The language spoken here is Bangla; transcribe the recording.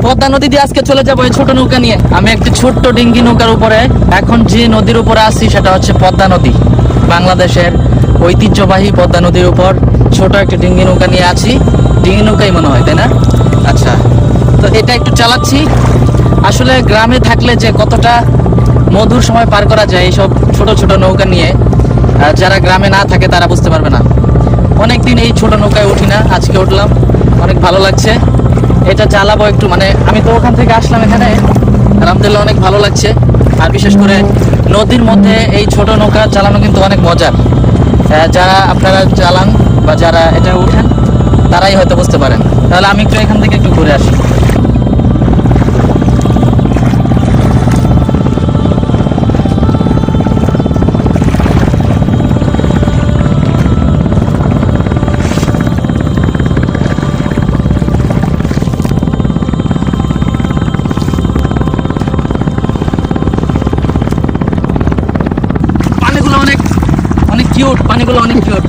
পদ্মা নদী দিয়ে আজকে চলে যাবো এই ছোট নৌকা নিয়ে। আমি একটি ছোট্ট ডিঙ্গি নৌকার উপরে, এখন যে নদীর উপরে আছি সেটা হচ্ছে পদ্মা নদী। বাংলাদেশের ঐতিহ্যবাহী পদ্মা নদীর উপর ছোট একটি ডিঙ্গি নৌকা নিয়ে আছি। ডিঙ্গি নৌকাই মনে হয়, তাই না? আচ্ছা, তো এটা একটু চালাচ্ছি। আসলে গ্রামে থাকলে যে কতটা মধুর সময় পার করা যায় এইসব ছোট ছোট নৌকা নিয়ে, যারা গ্রামে না থাকে তারা বুঝতে পারবে না। অনেকদিন এই ছোট নৌকায় উঠি না, আজকে উঠলাম, অনেক ভালো লাগছে। এটা চালাবো একটু, মানে আমি তো ওখান থেকে আসলাম এখানে, আলহামদুলিল্লাহ অনেক ভালো লাগছে। আর বিশেষ করে নদীর মধ্যে এই ছোট নৌকা চালানো কিন্তু অনেক মজার। যারা আপনারা চালান বা যারা এটা উঠেন তারাই হয়তো বুঝতে পারেন। তাহলে আমি একটু এখান থেকে একটু ঘুরে আসি। পানিগুলো অনেক অনেক কিউট, পানিগুলো অনেক কিউট।